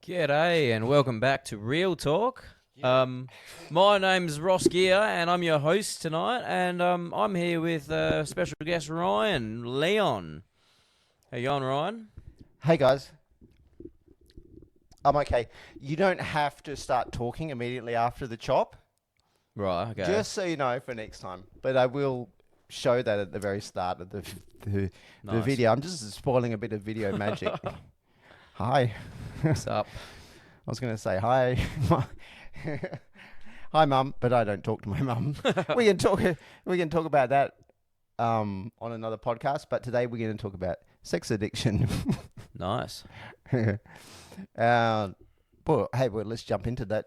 G'day and welcome back to Real Talk. My name's Ross Geare and I'm your host tonight, and I'm here with special guest Ryan Leon. How you going, Ryan? Hey guys, I'm okay. You don't have to start talking immediately after the chop, Right, okay. just so you know for next time. But I will show that at the very start of the Nice. video. I'm just spoiling a bit of video magic. Hi. What's up? I was going to say hi. Hi, Mum, but I don't talk to my mum. We can talk about that on another podcast. But today we're going to talk about sex addiction. Nice. Well, let's jump into that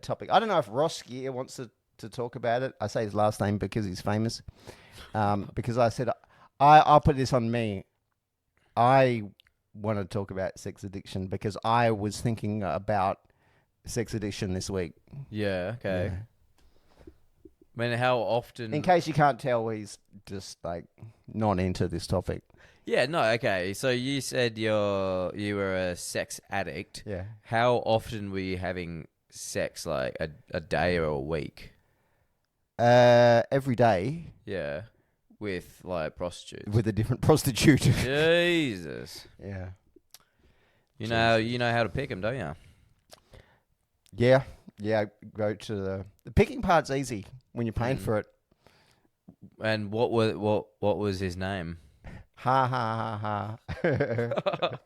topic. I don't know if Ross Geare wants to talk about it. I say his last name because he's famous. Because I said I'll put this on me. I want to talk about sex addiction because I was thinking about sex addiction this week. Yeah, okay. Yeah. I mean, how often... In case you can't tell, he's just like not into this topic. Yeah, no, okay. So you said you were a sex addict. Yeah. How often were you having sex, like a day or a week? Every day. Yeah. With like prostitutes. With a different prostitute. Jesus. Yeah. You know how to pick them, don't you? Yeah. Yeah. Go to the picking part's easy when you're paying for it. And what was his name? Ha ha ha ha.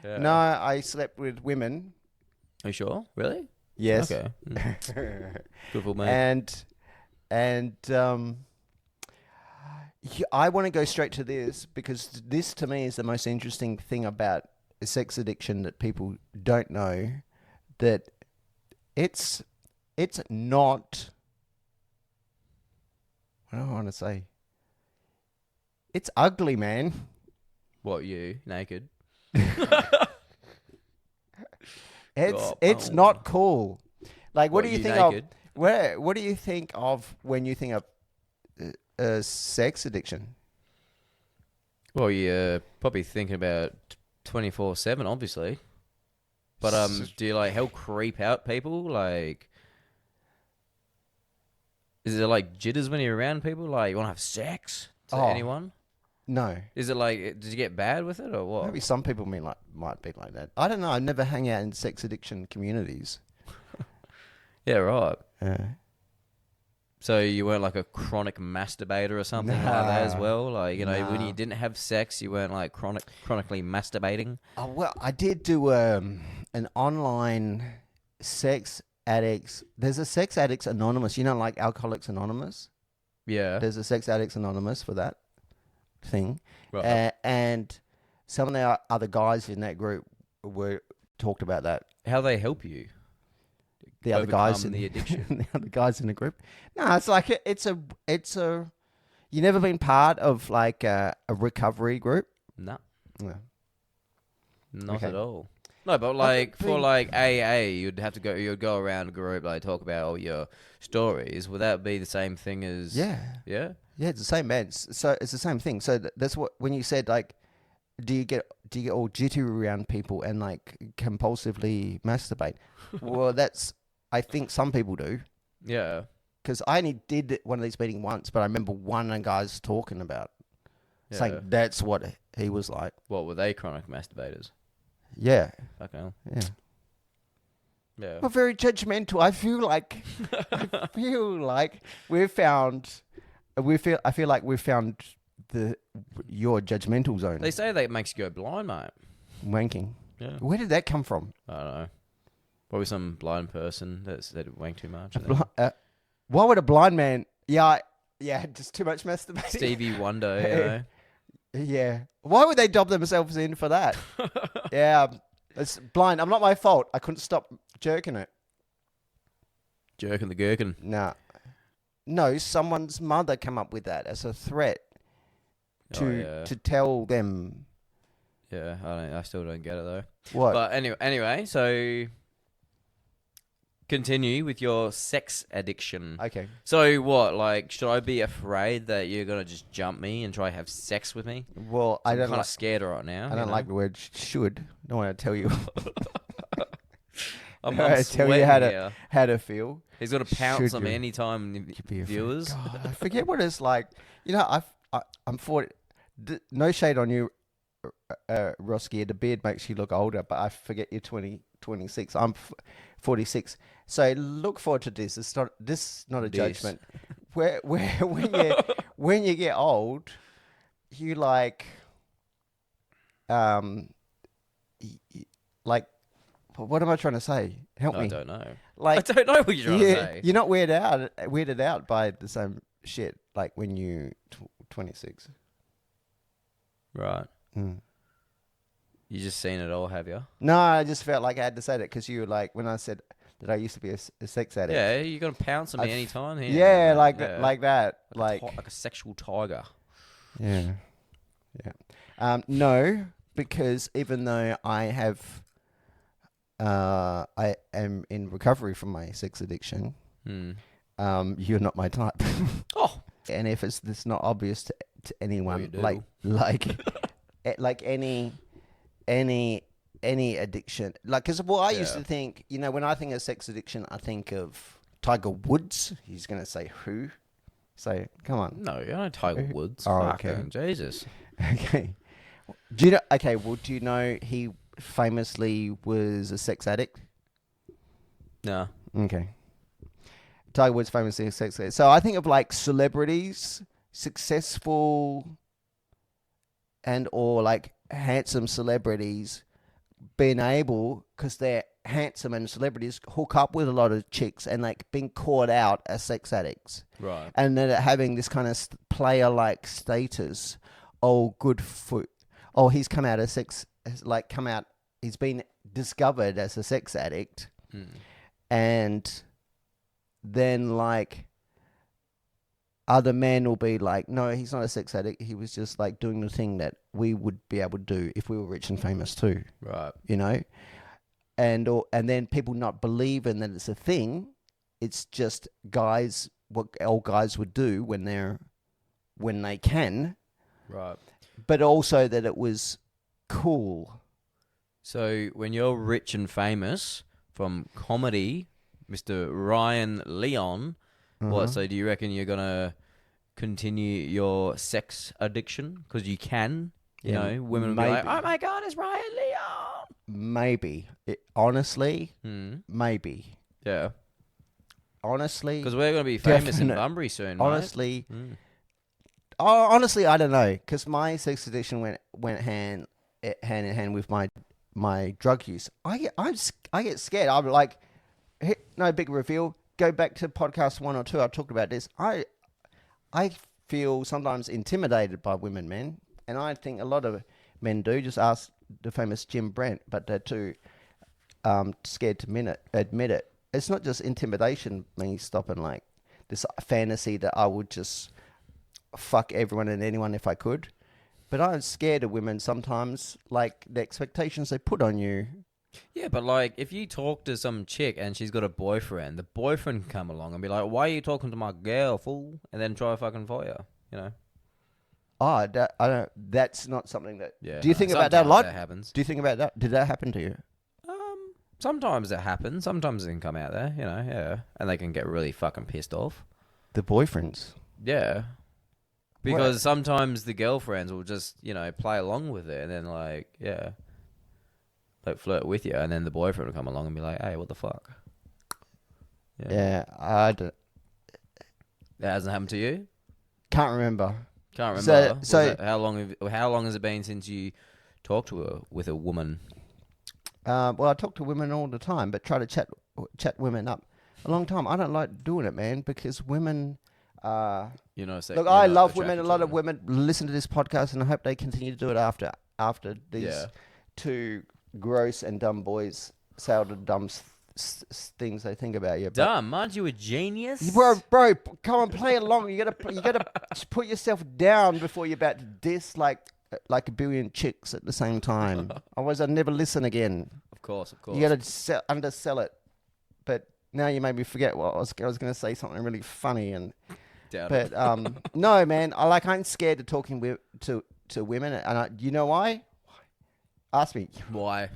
Yeah. No, I slept with women. Are you sure? Really? Yes. Okay. Good for me. And I want to go straight to this because this to me is the most interesting thing about sex addiction that people don't know, that it's not, what do I want to say? It's ugly, man. What, you? Naked? It's not cool. Like, what do you think naked? of? What do you think of when you think of sex addiction? Well, you're probably thinking about 24/7, obviously. But do you like help creep out people? Like, is it like jitters when you're around people? Like, you want to have sex to anyone? No. Is it like, did you get bad with it or what? Maybe some people might be like that. I don't know. I never hang out in sex addiction communities. Yeah, right. Yeah. So you weren't like a chronic masturbator or something like that as well? Like, when you didn't have sex, you weren't like chronically masturbating? Well, I did do an online sex addicts. There's a Sex Addicts Anonymous. You know, like Alcoholics Anonymous? Yeah. There's a Sex Addicts Anonymous for that thing. Right. And some of the other guys in that group talked about that. How they help you? The other guys in the addiction. The other guys in the group. No, it's like it's a. You never been part of like a recovery group? No. No. Not at all. No, but like for like AA, you'd go around a group, like talk about all your stories. Would that be the same thing as? Yeah. Yeah. Yeah, it's the same, man. So it's the same thing. So that's what when you said like, do you get all jittery around people and like compulsively masturbate? Well, I think some people do. Yeah. Because I only did one of these meetings once, but I remember one of the guys talking about saying that's what he was like. What, were they chronic masturbators? Yeah. Okay. Yeah. Yeah. Well, very judgmental. I feel like I feel like we've found your judgmental zone. They say that it makes you go blind, mate. Wanking. Yeah. Where did that come from? I don't know. Probably some blind person that said it wanked too much. Why would a blind man? Yeah, just too much masturbating. Stevie Wonder, Yeah. Why would they dob themselves in for that? Yeah, it's blind. I'm not my fault. I couldn't stop jerking it. Jerking the gherkin. Nah. No, someone's mother came up with that as a threat to tell them. Yeah, I still don't get it though. What? But anyway, so continue with your sex addiction. Okay. So what, like, should I be afraid that you're going to just jump me and try to have sex with me? Well, I'm kind of scared right now. I don't like the word should. I don't want to tell you. I'm tell you sweating here. how to feel. He's got to pounce Should on me you? anytime, Could be a viewers. God, I forget what it's like. You know, I'm 40. No shade on you, Ross Geare. The beard makes you look older, but I forget you're 26. I'm 46. So look forward to this. It's not a judgment. Where when you get old, you like like what am I trying to say? Help me. I don't know. Like I don't know what you're trying to say. you're not weirded out by the same shit like when you 26. Right. Mm. You just seen it all, have you? No, I just felt like I had to say that because you were like when I said that I used to be a sex addict. Yeah, you're going to pounce on me anytime here. Yeah, like that, like a sexual tiger. Yeah. No, because even though I am in recovery from my sex addiction, you're not my type. Oh. And if it's not obvious to anyone, like any addiction, like because I used to think, you know, when I think of sex addiction, I think of Tiger Woods. He's gonna say who? So come on. No, you know Tiger Woods. Oh, okay. Jesus. Okay. Do you know? Okay. Well, do you know he famously was a sex addict? No. Okay. Tiger Woods famously a sex addict. So I think of like celebrities, successful and or like handsome celebrities being able, because they're handsome and celebrities, hook up with a lot of chicks and like being caught out as sex addicts. Right. And then having this kind of player-like status. Oh, good for... Oh, he's come out as he's been discovered as a sex addict. And then like other men will be like, no, he's not a sex addict. He was just like doing the thing that we would be able to do if we were rich and famous too. Right. You know? And then people not believing that it's a thing. It's just guys, what old guys would do when they can. Right. But also that it was cool. So when you're rich and famous from comedy, Mr. Ryan Leon, what? So do you reckon you're gonna continue your sex addiction because you can? You know, women will be like, "Oh my God, it's Ryan Leon." Maybe. Honestly, maybe. Yeah. Honestly, because we're gonna be famous in Bunbury soon. Honestly, honestly, I don't know, because my sex addiction went hand in hand with my drug use. I get scared. I'm like, no big reveal. Go back to podcast 1 or 2. I talked about this. I feel sometimes intimidated by women, man, and I think a lot of men do. Just ask the famous Jim Brent, but they're too scared to admit it. It's not just intimidation, me stopping like this fantasy that I would just fuck everyone and anyone if I could. But I'm scared of women sometimes, like the expectations they put on you. Yeah, but like if you talk to some chick and she's got a boyfriend, the boyfriend can come along and be like, "Why are you talking to my girl, fool?" And then try fucking for you, you know. Oh, I don't. That's not something that. Yeah. Do you think about that a lot? That happens. Do you think about that? Did that happen to you? Sometimes it happens. Sometimes it can come out there, you know. Yeah, and they can get really fucking pissed off. The boyfriends. Yeah. Because sometimes the girlfriends will just, you know, play along with it and then like, yeah, like flirt with you, and then the boyfriend will come along and be like, "Hey, what the fuck?" Yeah, I don't. That hasn't happened to you? Can't remember. Can't remember. So how long has it been since you talked with a woman? Well, I talk to women all the time, but try to chat women up a long time. I don't like doing it, man, because women. You know, look, I love women. A lot of women listen to this podcast, and I hope they continue to do it after these two gross and dumb boys say all the dumb things they think about you. Dumb? Aren't you a genius? Bro, come on, play along. You gotta put yourself down before you're about to diss like a billion chicks at the same time. Otherwise, I'd never listen again. Of course. You gotta undersell it. But now you made me forget what I was going to say something really funny and. No, man. I'm scared of talking to women, and you know why? Ask me why.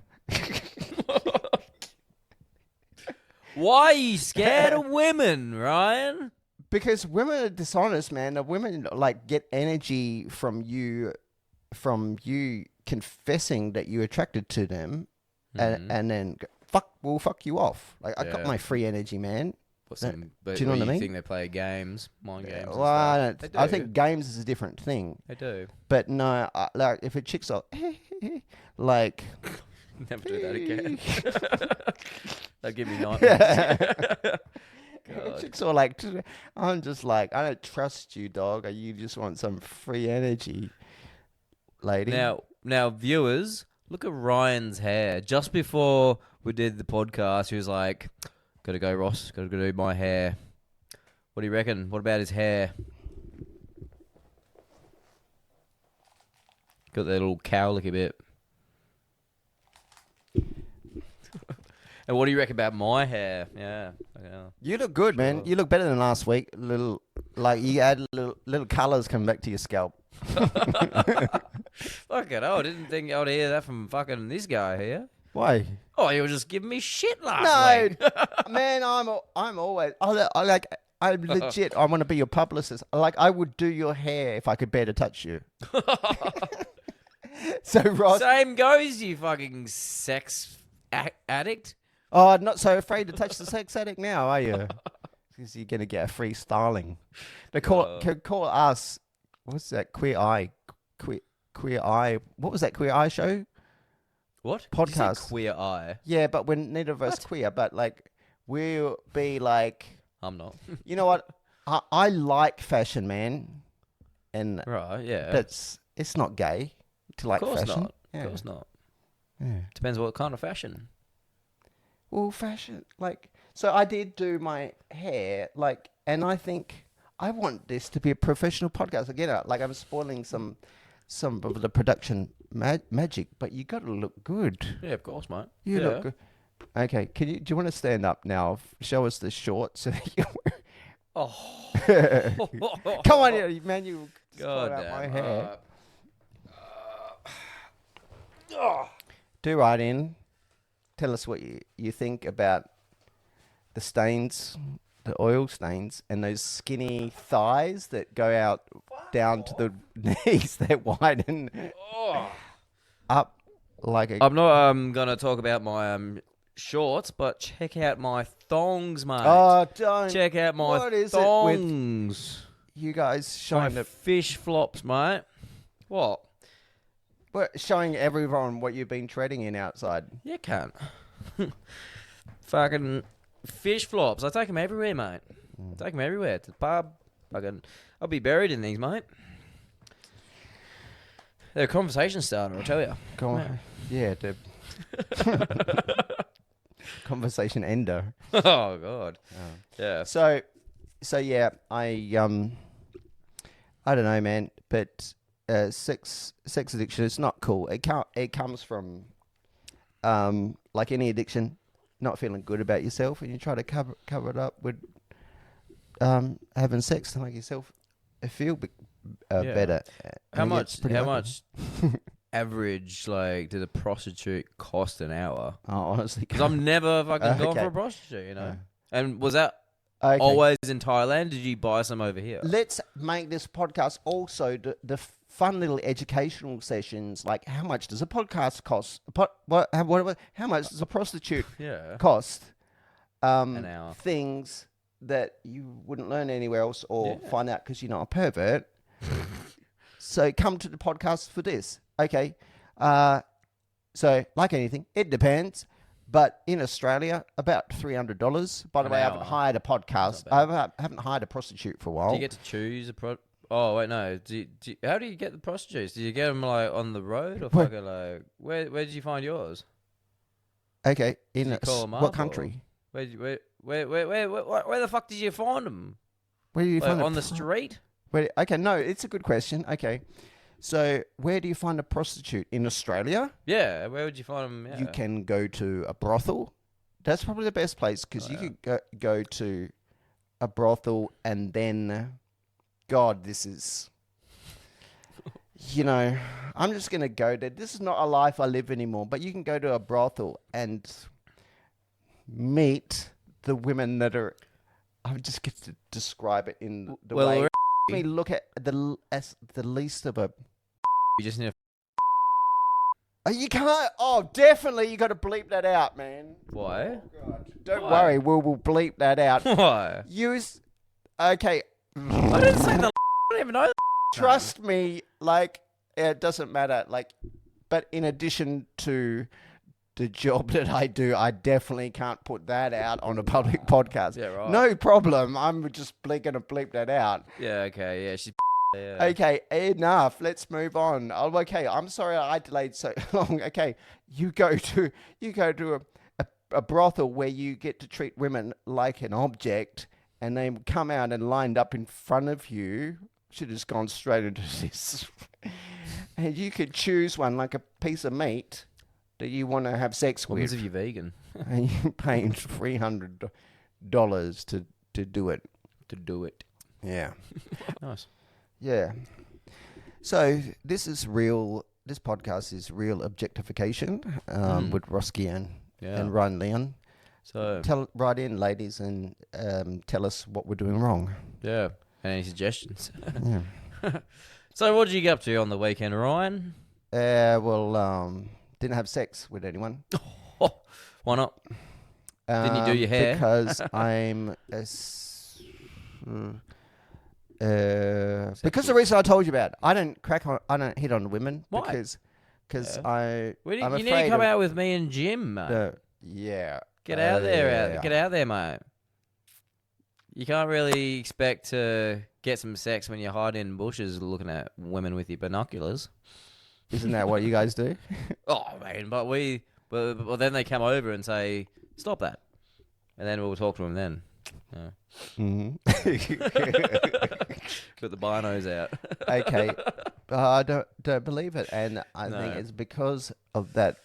Why are you scared of women, Ryan? Because women are dishonest, man. The women like get energy from you confessing that you're attracted to them, and then we'll fuck you off. Like I got Yeah. my free energy, man. But Do you know what I mean? You think they play games, mind games? Well, I, and stuff? I think games is a different thing. They do. But no, like if a chick's like, like, Never do that again. That give me nightmares. if a chick's all like, I'm just like, I don't trust you, dog. Or you just want some free energy, lady. Now, viewers, look at Ryan's hair. Just before we did the podcast, he was like, "Gotta go, Ross. Gotta go do my hair." What do you reckon? What about his hair? Got that little cowlick a bit. And what do you reckon about my hair? Yeah. You look good, man. Sure. You look better than last week. Little, like you add little colours coming back to your scalp. Fuck it. Oh, I didn't think I'd hear that from fucking this guy here. Why? Oh, you were just giving me shit last week. Man, I'm always. I'm legit. I want to be your publicist. Like I would do your hair if I could bear to touch you. So Ross, Same goes, you fucking sex addict. oh, not so afraid to touch the sex addict now, are you? Because you're gonna get a free styling. They call us. What's that? Queer Eye. What was that Queer Eye show? What? Podcast. Queer Eye. Yeah, but we're neither of us queer. But like, we'll be like, I'm not. you know what? I like fashion, man, and Right, yeah. it's not gay to like of course fashion. not. Yeah. Of course not. Yeah. Depends what kind of fashion. Well, fashion, like, so I did do my hair, like, and I think I want this to be a professional podcast. Again, like I'm spoiling some of the production magic, but you got to look good. Yeah, of course, mate. You look good. Okay, do you want to stand up now? Show us the shorts. So that you Oh. Come on, man, you God out damn. my hair. Do write in. Tell us what you think about the stains, the oil stains, and those skinny thighs that go out down to the knees that widen up like a... I'm not gonna talk about my shorts, but check out my thongs, mate. Oh, don't. Check out my What is it thongs. You guys showing My fish flops, mate. What? showing everyone what you've been treading in outside. You can't. Fucking fish flops. I take them everywhere, mate. Take them everywhere. To the pub. I'll be buried in these, mate. They're a conversation starter, I'll tell you. Go on. Yeah, the conversation ender. Oh, God. Yeah. So yeah, I don't know, man, but sex addiction is not cool. It comes from like any addiction, not feeling good about yourself, and you try to cover it up with having sex to make yourself feel better. How And it much? gets pretty How ugly. much? Average, like, did a prostitute cost an hour? Oh, honestly, Because I'm never fucking going Okay. for a prostitute, you know. And was that okay. always in Thailand? Did you buy some over here? Let's make this podcast also the fun little educational sessions. Like, how much does a podcast cost? How much does a prostitute Yeah. cost? An hour. Things that you wouldn't learn anywhere else or Yeah. find out because you're not a pervert. So come to the podcast for this. Okay. So like anything, it depends. But in Australia, about $300. By the An way, I hour. haven't hired a podcast. Not I haven't hired a prostitute for a while. Do you get to choose a Oh, wait, no. How do you get the prostitutes? Do you get them, like, on the road? Or Where- fucking, like... Where did you find yours? Okay. Did you call 'em what up, country? Where the fuck did you find them? Where do you Like, find on the street? Okay, no, it's a good question. Okay. So where do you find a prostitute? In Australia? Yeah, where would you find them? Yeah. You can go to a brothel. That's probably the best place because you could go to a brothel and then, God, this is, I'm just going to go there. This is not a life I live anymore, but you can go to a brothel and meet the women that are. I just get to describe it in the Well, way. we're Me look at as the least of a. you just need to. Oh, you can't. Oh, definitely, you got to bleep that out, man. Why? Oh, God. Don't Why? worry, we'll bleep that out. Why? Use. Okay. I didn't say the. I don't even know. Trust me, like it doesn't matter. Like, but in addition to the job that I do, I definitely can't put that out on a public podcast. Yeah, right. No problem. I'm just going to bleep that out. Yeah. Okay. Yeah. She's. Yeah. Okay, enough. Let's move on. Oh, okay, I'm sorry I delayed so long. Okay, you go to a brothel where you get to treat women like an object, and they come out and lined up in front of you. Should have just gone straight into this. And you could choose one like a piece of meat that you want to have sex What happens with. if you're vegan? And you're paying $300 to do it. To do it. Yeah. Nice. Yeah. So this is real. This podcast is real objectification with Ross Geare and Ryan Leon. So Write in, ladies, and tell us what we're doing wrong. yeah. Any suggestions? Yeah. So what did you get up to on the weekend, Ryan? Didn't have sex with anyone. Why not? Didn't you do your hair? Because I'm because the reason I told you about. I don't hit on women. Why? Because You I'm need to afraid come of out with me and Jim, mate. yeah. Get out there, yeah. Get out there, mate. You can't really expect to get some sex when you're hiding in bushes looking at women with your binoculars. Isn't that what you guys do? Oh, man, but then they come over and say, stop that. And then we'll talk to them then. Yeah. Put the binos out. Okay. I don't believe it. And I think it's because of that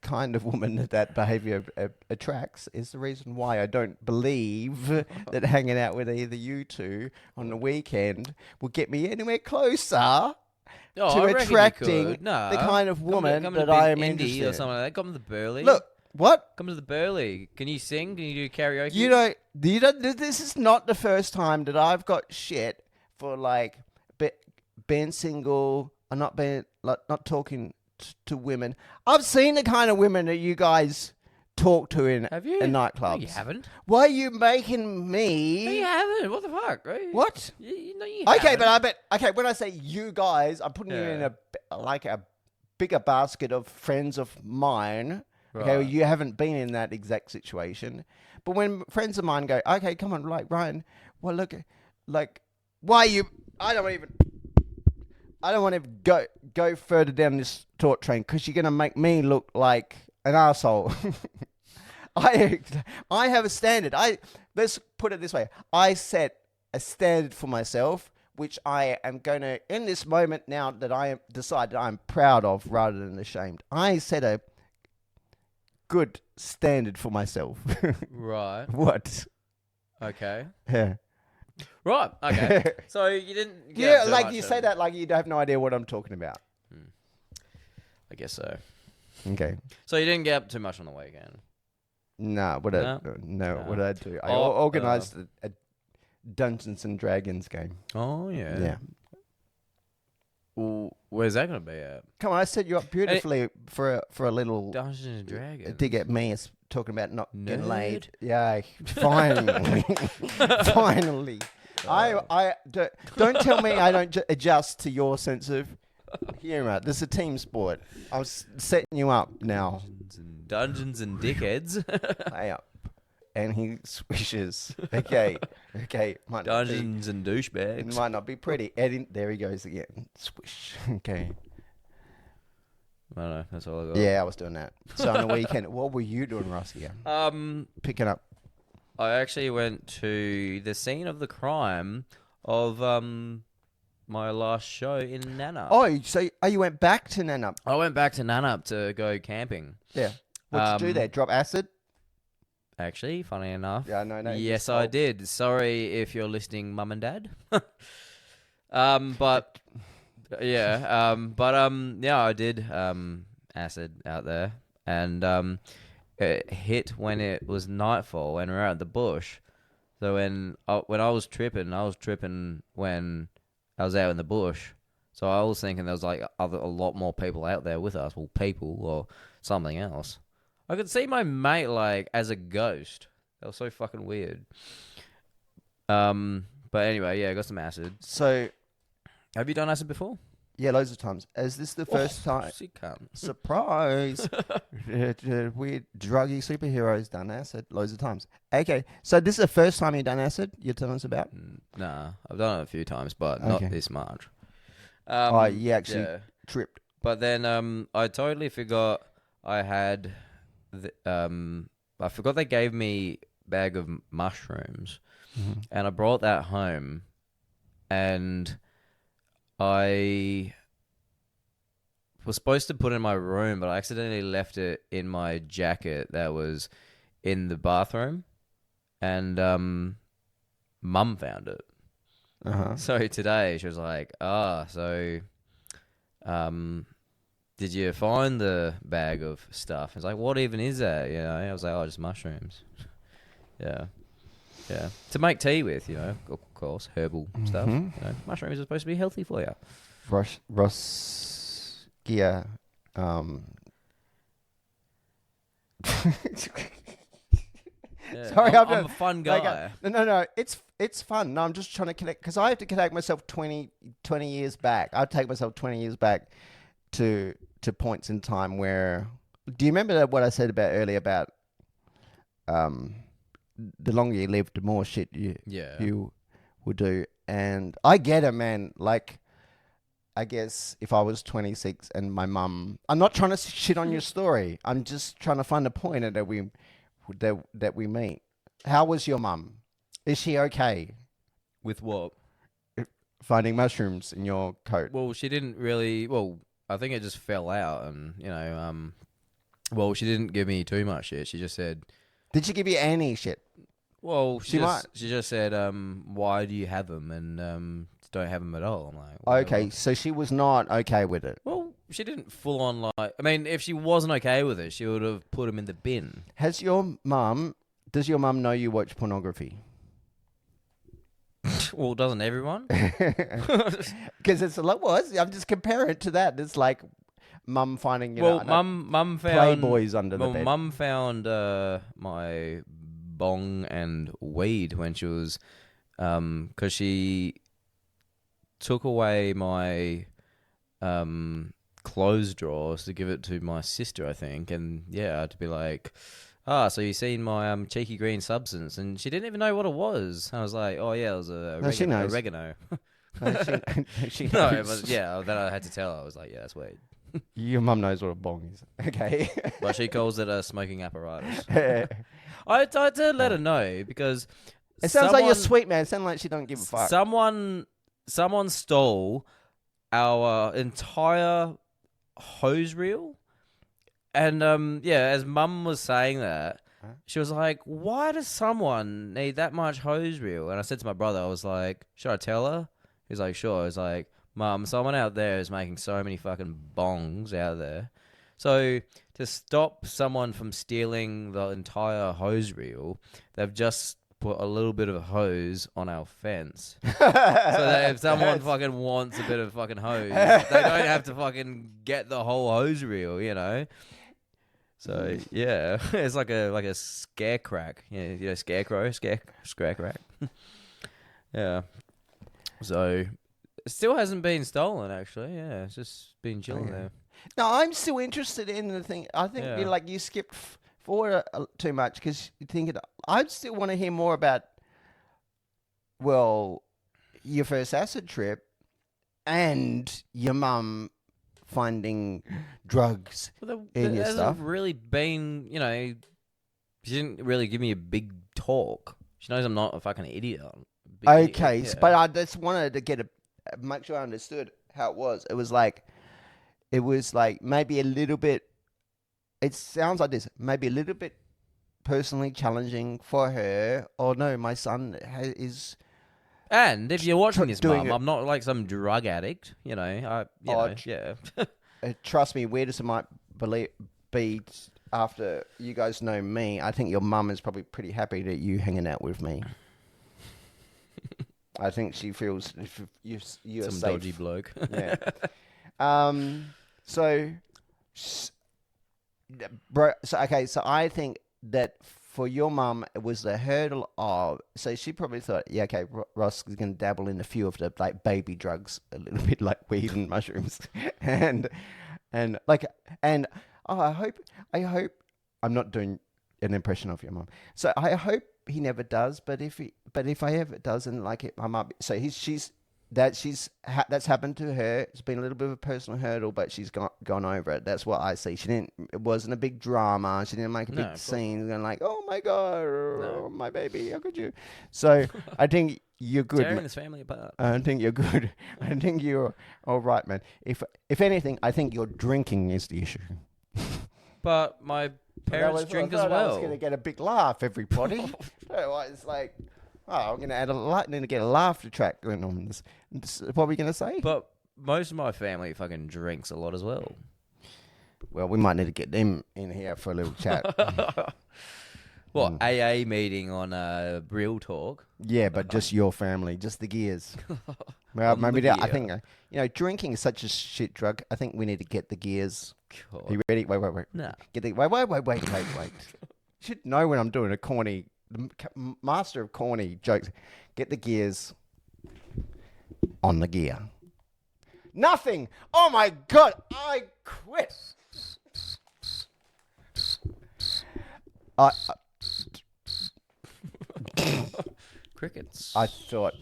kind of woman that behavior attracts is the reason why I don't believe that hanging out with either you two on the weekend will get me anywhere closer to attracting the kind of woman that I am interested in. Or something like that. Come to the Burley. Look, what? Come to the Burley. Can you sing? Can you do karaoke? You don't. This is not the first time that I've got shit for like being single or not talking to women. I've seen the kind of women that you guys talk to in nightclubs. No, you haven't. Why are you making me? No, you haven't. What the fuck? Right? What? You Okay, haven't. but I bet. Okay, when I say you guys, I'm putting you in a bigger basket of friends of mine. Right. Okay, well, you haven't been in that exact situation. But when friends of mine go, okay, come on, like Ryan, well, look, like, why you? I don't want to go further down this thought train because you're gonna make me look like an asshole. I have a standard. Let's put it this way. I set a standard for myself, which I am going to, in this moment now that I am decided I'm proud of rather than ashamed. I set a good standard for myself. Right. What? Okay. Yeah. Right. Okay. So you didn't. Yeah, like you say that like you have no idea what I'm talking about. I guess so. Okay. So you didn't get up too much on the weekend. No, what did I do? I organized a Dungeons and Dragons game. Oh yeah. Yeah. Well, where's that going to be at? Come on, I set you up beautifully for a little Dungeons and Dragons. dig at me. It's talking about not getting Nerd. laid. Yeah, finally, finally. Don't tell me I don't adjust to your sense of humor. This is a team sport. I was setting you up now. Dungeons and dickheads. Hey up. And he swishes. Okay. Might Dungeons and not be, it douchebags. might not be pretty. Eddie, there he goes again. Swish. Okay. I don't know. That's all I got. Yeah, I was doing that. So on the weekend, what were you doing, Rossi? Picking up. I actually went to the scene of the crime of my last show in Nannup. Oh, so you went back to Nannup? I went back to Nannup to go camping. Yeah. What'd you do there? Drop acid? Actually, funny enough. Yeah, no. Yes, I did. Sorry if you're listening, Mum and Dad. But yeah, I did acid out there, and it hit when it was nightfall and we were at the bush. So when I was tripping when I was out in the bush. So I was thinking there was like a lot more people out there with us, well, people or something else. I could see my mate like as a ghost. That was so fucking weird. But anyway, yeah, I got some acid. So, Have you done acid before? yeah, loads of times. Is this the first time? Sick cunt. Surprise! Weird druggy superheroes done acid loads of times. Okay, so this is the first time you've done acid. You're telling us about? Nah, I've done it a few times, but not this much. You actually tripped. But then I totally forgot I had. I forgot they gave me a bag of mushrooms, and I brought that home, and I was supposed to put it in my room, but I accidentally left it in my jacket that was in the bathroom, and Mum found it. So today she was like, did you find the bag of stuff? I was like, what even is that? You know, I was like, oh, just mushrooms. Yeah. To make tea with, you know, of course, herbal stuff. You know, mushrooms are supposed to be healthy for you. Ross Geare. Yeah, Sorry, I'm a fun guy. No. It's fun. No, I'm just trying to connect because I have to connect myself 20 years back. I take myself 20 years back to points in time where. Do you remember what I said about earlier about the longer you live, the more shit you will do, and I get it, man. Like, I guess if I was 26 and my mum, I'm not trying to shit on your story. I'm just trying to find a point that we meet. How was your mum? Is she okay? With what? Finding mushrooms in your coat. Well, she didn't really. Well, I think it just fell out, and you know, well, she didn't give me too much shit. She just said. Did she give you any shit? Well, she just said, why do you have them, and don't have them at all. I'm like, whatever. Okay, so she was not okay with it. Well, she didn't full on like. I mean, if she wasn't okay with it, she would have put them in the bin. Does your mum know you watch pornography? Well, doesn't everyone? Because it's like, I'm just comparing it to that. It's like mum finding, mum found Playboys under the bed. Mum found my bong and weed when she was, because she took away my clothes drawers to give it to my sister, I think, and yeah, I had to be like. So you seen my cheeky green substance, and she didn't even know what it was. I was like, oh yeah, it was oregano. She knows. No, but yeah, then I had to tell her. I was like, yeah, that's weird. Your mum knows what a bong is. Okay. But she calls it a smoking apparatus. I had to let her know because it sounds like you're sweet, man. It sounds like she don't give a fuck. Someone stole our entire hose reel. And as Mum was saying that, she was like, "Why does someone need that much hose reel?" And I said to my brother, I was like, "Should I tell her?" He's like, "Sure." He's like, "Mum, someone out there is making so many fucking bongs out there. So to stop someone from stealing the entire hose reel, they've just put a little bit of a hose on our fence. So that if someone fucking wants a bit of fucking hose, they don't have to fucking get the whole hose reel, you know." So yeah, it's like a scare crack, you know, scarecrow, scare crack. Yeah. So it still hasn't been stolen, actually. Yeah, it's just been chilling there. No, I'm still interested in the thing. I think you skipped forward too much because you think I still want to hear more about, well, your first acid trip and your mum finding drugs in your stuff. There hasn't really been, you know, she didn't really give me a big talk. She knows I'm not a fucking idiot. Okay, yeah. But I just wanted to make sure I understood how it was. It was like maybe a little bit, it sounds like this, maybe a little bit personally challenging for her. Oh no, my son is... And if you're watching this, Mum, I'm not like some drug addict, you know. Yeah. Trust me, weirdest it might be after you guys know me, I think your mum is probably pretty happy that you hanging out with me. I think she feels if you're Some safe. dodgy bloke. Yeah. So, bro. So okay. So I think that for your mum, it was the hurdle of. So she probably thought, yeah, okay, Ross is going to dabble in a few of the like baby drugs, a little bit like weed and mushrooms, and like oh, I hope I'm not doing an impression of your mum. So I hope he never does. But if I ever does, and like it, I might be. So that's happened to her. It's been a little bit of a personal hurdle, but she's gone over it. That's what I see. She didn't. It wasn't a big drama. She didn't make a big scene and like, oh my god, oh, my baby, how could you? So I think you're good. Tearing this family apart. I think you're good. I think you're all right, man. If anything, I think your drinking is the issue. But my parents drink as well. I was going to get a big laugh, everybody. So it's like, oh, I'm going to add need to get a laughter track going on. This what are we going to say? But most of my family fucking drinks a lot as well. Well, we might need to get them in here for a little chat. What, AA meeting on Real Talk? Yeah, but just your family, just the Gears. Well, maybe I think, drinking is such a shit drug. I think we need to get the Gears. God. Are you ready? Wait. No. Wait. You should know when I'm doing a corny, master of corny jokes. Get the Gears on the gear. Nothing. Oh my God. I quit. Crickets. I thought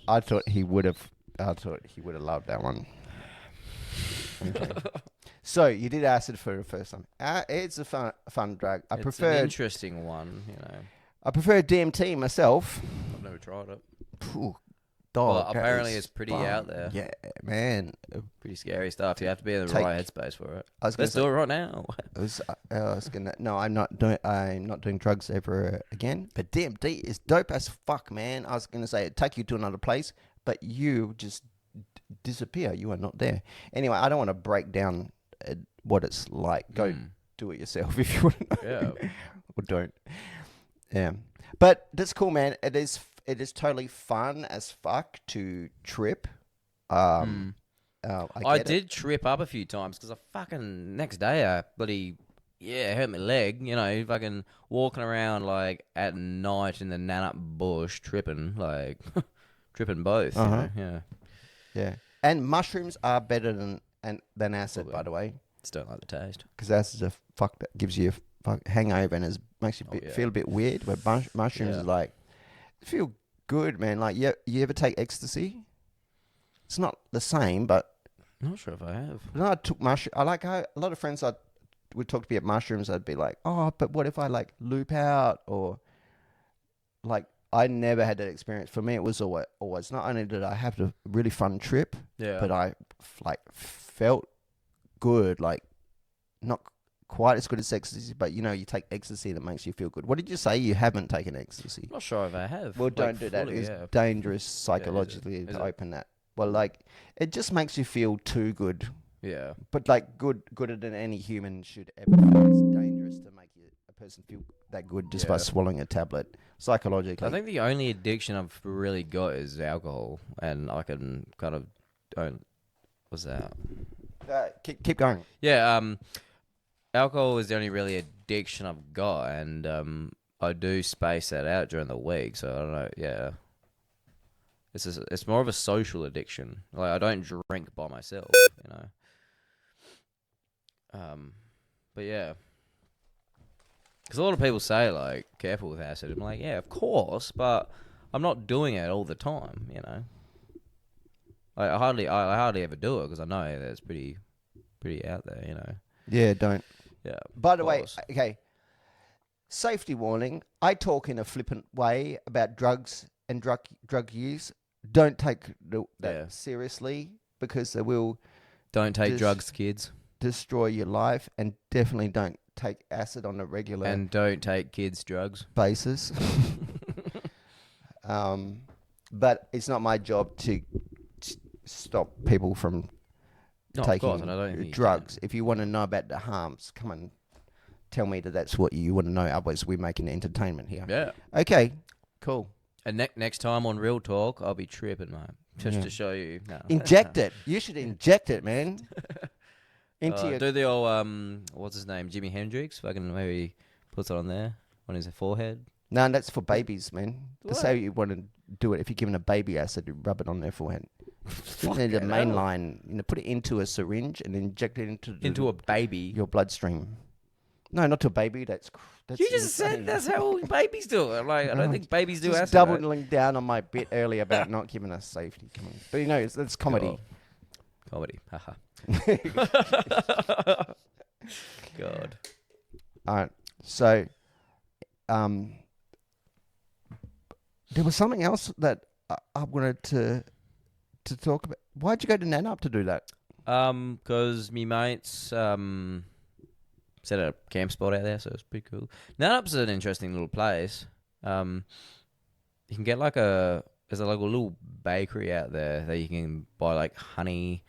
he would have loved that one. Okay. So you did acid for the first time. It's a fun drug. It's an interesting one, I prefer DMT myself. I've never tried it. Ooh, dog. Well, apparently it's pretty fun. out there. Yeah, man. Pretty scary stuff. You have to be in the right headspace for it. Let's do it right now. I'm not doing drugs ever again. But DMT is dope as fuck, man. I was gonna say it'd take you to another place, but you just disappear. You are not there. Anyway, I don't want to break down what it's like. Go do it yourself if you want to know. Yeah. Or don't. Yeah. But that's cool, man. It is totally fun as fuck to trip. I did trip up a few times because I fucking next day I hurt my leg. Fucking walking around like at night in the Nannup bush tripping both. Yeah. Yeah. And mushrooms are better than acid, by the way. Just don't like the taste. Because acid is that gives you a hangover and makes you feel a bit weird. But mushrooms is like feel good, man. Like you ever take ecstasy? It's not the same, but I'm not sure if I have. No, I took mushroom. I like how a lot of friends would talk to me about mushrooms. I'd be like, oh, but what if I like loop out or like I never had that experience. For me, it was always not only did I have a really fun trip, but I felt good, like not quite as good as ecstasy, but you take ecstasy that makes you feel good. What did you say? You haven't taken ecstasy? I'm not sure if I have. Well, don't do that. It's dangerous psychologically to open that. Well, like it just makes you feel too good. Yeah. But like gooder than any human should ever feel. It's dangerous to make a person feel that good just by swallowing a tablet psychologically. I think the only addiction I've really got is alcohol, and I can kind of don't. What's that? Keep going. Yeah. Alcohol is the only really addiction I've got, and I do space that out during the week, so I don't know. Yeah. It's more of a social addiction. Like I don't drink by myself, But yeah, because a lot of people say like, careful with acid. I'm like, yeah, of course, but I'm not doing it all the time. Like, I hardly ever do it because I know that it's pretty out there. Yeah, don't. Yeah. By the way, okay. Safety warning. I talk in a flippant way about drugs and drug use. Don't take that seriously because they will. Don't take drugs, kids. Destroy your life, and definitely don't take acid on a regular. And don't take kids' drugs basis. But it's not my job to stop people from taking drugs. If you want to know about the harms, come and tell me that that's what you want to know. Otherwise, we're making entertainment here. Yeah. Okay, cool. And next time on Real Talk, I'll be tripping, mate. Just to show you. No. Inject it. You should inject it, man. Into your... Do the old, what's his name? Jimi Hendrix? Fucking maybe puts it on there, on his forehead. No, that's for babies, man. That's What? how you want to do it. If you're giving a baby acid, you rub it on their forehead. You need a main line. Put it into a syringe and inject it into a baby. your bloodstream. No, not to a baby. That's You just insane. said that's how all babies do it. Like, I don't think babies do Just acid. doubling down on my bit earlier about not giving us safety. Come on. But it's comedy. Comedy. Haha. God. All right. So, there was something else that I wanted to talk about. Why'd you go to Nanup to do that? Because me mates set a camp spot out there, so it's pretty cool. Nanup's an interesting little place. You can get there's like a little bakery out there that you can buy like honey.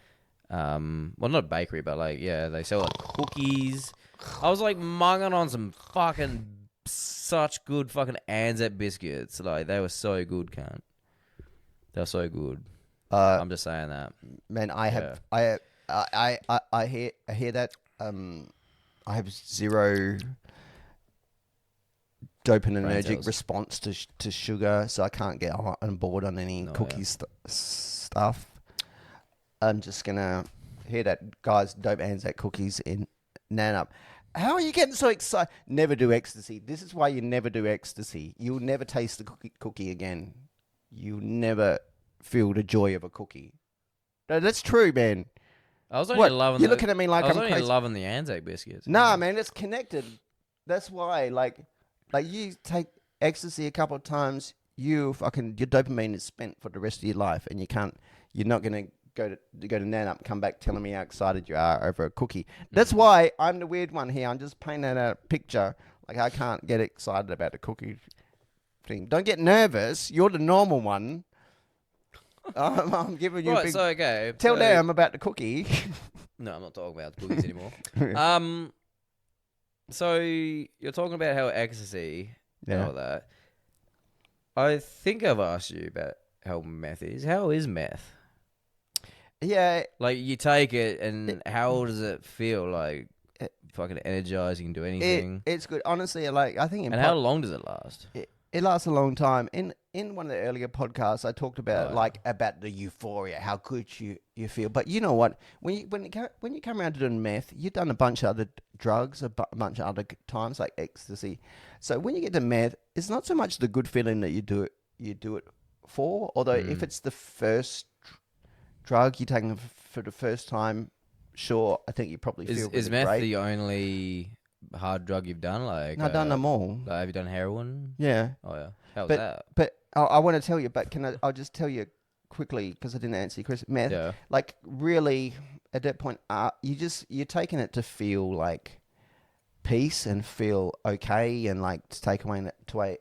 Well, not a bakery, but they sell like cookies. I was like munging on some such good fucking Anzac biscuits. Like, they were so good, cunt. They were so good. I'm just saying that. Man, I hear that. I have zero dopaminergic response to sugar, so I can't get on board on any cookie stuff. I'm just gonna hear that, guys. Dope Anzac cookies in Nanup. How are you getting so excited? Never do ecstasy. This is why you never do ecstasy. You'll never taste the cookie again. You'll never feel the joy of a cookie. No, that's true, man. I was only loving. You're looking at me like I'm only crazy. Loving the Anzac biscuits. Nah, man, it's connected. That's why, like you take ecstasy a couple of times, your dopamine is spent for the rest of your life, and you're not gonna go to Nanup and come back telling me how excited you are over a cookie. That's why I'm the weird one here. I'm just painting a picture. Like, I can't get excited about the cookie thing. Don't get nervous. You're the normal one. I'm giving you a big... So, okay. Tell them about the cookie. No, I'm not talking about the cookies anymore. So you're talking about how ecstasy and all that. I think I've asked you about how meth is. How is meth? Yeah. Like, you take it, and how does it feel? Like, fucking energizing, do anything? It's good. Honestly, I think... And how long does it last? It lasts a long time. In one of the earlier podcasts, I talked about about the euphoria, how good you feel. But you know what? When you come around to doing meth, you've done a bunch of other drugs, a bunch of other times, like ecstasy. So when you get to meth, it's not so much the good feeling that you do it for. Although if it's the first drug you're taking for the first time, sure, I think you probably feel is really meth great. the only hard drug you've done? Like, No, I've done them all. Like, have you done heroin? Yeah. Oh yeah. How was that? But I want to tell you. But I'll just tell you quickly because I didn't answer your question. Meth, like, really, at that point, you're taking it to feel like peace and feel okay, and like to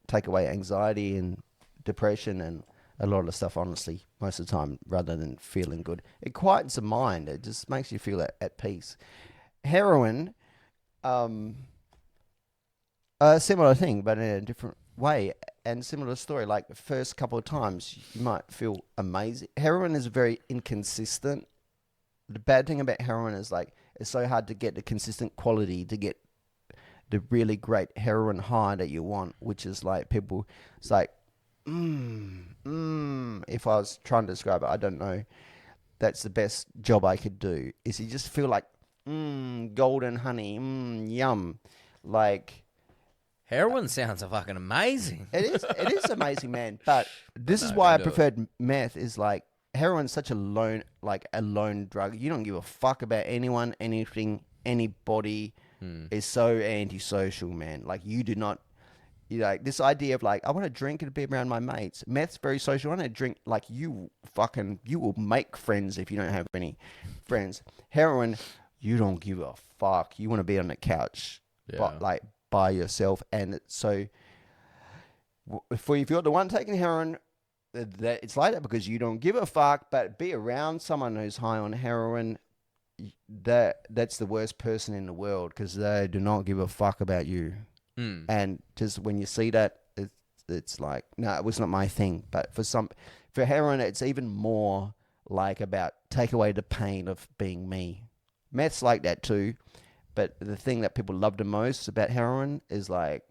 take away anxiety and depression and a lot of stuff. Honestly, most of the time, rather than feeling good, it quietens the mind. It just makes you feel at peace. Heroin. A similar thing, but in a different way, and similar story. Like, the first couple of times, you might feel amazing. Heroin is very inconsistent. The bad thing about heroin is, like, it's so hard to get the consistent quality, to get the really great heroin high that you want, which is like people, it's like, if I was trying to describe it, I don't know. That's the best job I could do, is you just feel like, golden honey, yum. Like, heroin sounds fucking amazing. It is amazing, man. But this is why I preferred meth. Is like, heroin's such a lone drug. You don't give a fuck about anyone, anything, anybody. It's so antisocial, man. Like, you do not. You like this idea of, like, I want to drink and be around my mates. Meth's very social. I want to drink. Like, you will make friends if you don't have any friends. Heroin, you don't give a fuck. You want to be on the couch, but like by yourself. And so, if you're the one taking heroin, that it's like that because you don't give a fuck. But be around someone who's high on heroin, that's the worst person in the world because they do not give a fuck about you. And just when you see that, it's like, no, it was not my thing. But for heroin, it's even more like about take away the pain of being me. Meth's like that too. But the thing that people love the most about heroin is like,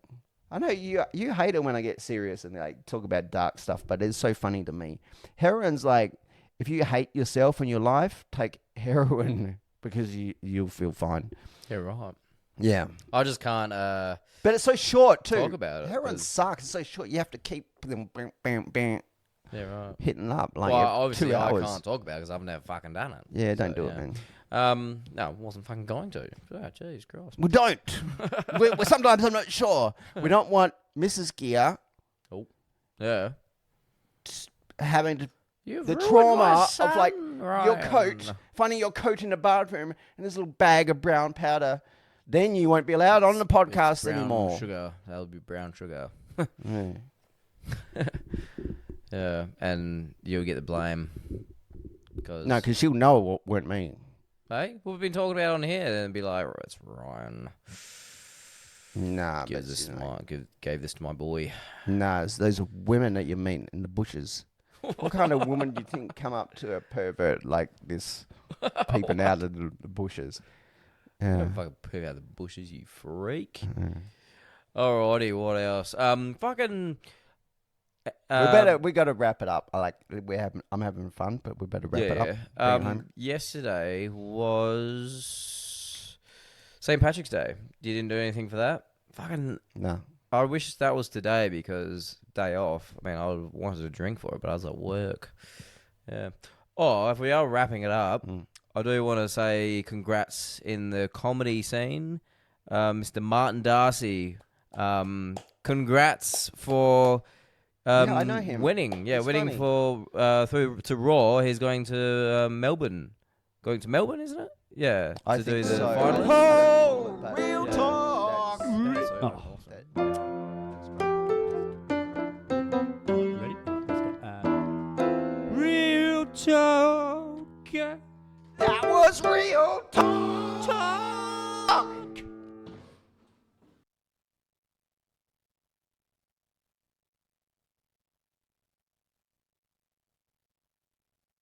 I know you hate it when I get serious and like talk about dark stuff, but it's so funny to me. Heroin's like, if you hate yourself in your life, take heroin because you'll feel fine. Yeah, right. Yeah. I just can't But it's so short too. talk about it. Heroin sucks. It's so short. You have to keep them Yeah, right. hitting up like Well, every obviously 2 I hours. can't talk about it because I've never fucking done it. Yeah, don't do yeah. it, man. No, I wasn't fucking going to. Oh, jeez, Christ. We don't. Sometimes I'm not sure. We don't want Mrs. Geare Yeah. having to You've the ruined trauma my of like son, your Ryan. coat, finding your coat in the bathroom and this little bag of brown powder. Then you won't be allowed on the podcast Brown anymore. Sugar. That'll be brown sugar. Yeah. Yeah, and you'll get the blame. No, because she'll know it weren't me. Hey, we've been talking about it on here, and be like, it's Ryan. Nah, Gave but this you to know. gave this to my boy. Nah, it's those women that you meet in the bushes. What kind of woman do you think come up to a pervert like this, peeping out of the bushes? Yeah. Don't fucking poop out the bushes, you freak. Alrighty, what else? Fucking. We got to wrap it up. I'm having fun, but we better wrap it up. Bring it home. Yesterday was St. Patrick's Day. You didn't do anything for that? Fucking. No. I wish that was today because day off. I mean, I wanted to drink for it, but I was at work. Yeah. Oh, if we are wrapping it up, I do want to say congrats in the comedy scene, Mr. Martin Darcy. Congrats for I know him. winning. Yeah, He's winning funny. for through to Raw. He's going to Melbourne. Going to Melbourne, isn't it? Yeah. I to think do the so. finals. Oh, Yeah. real talk. That's so Oh. awesome. Ready? Let's go. Real talk. That was real talk.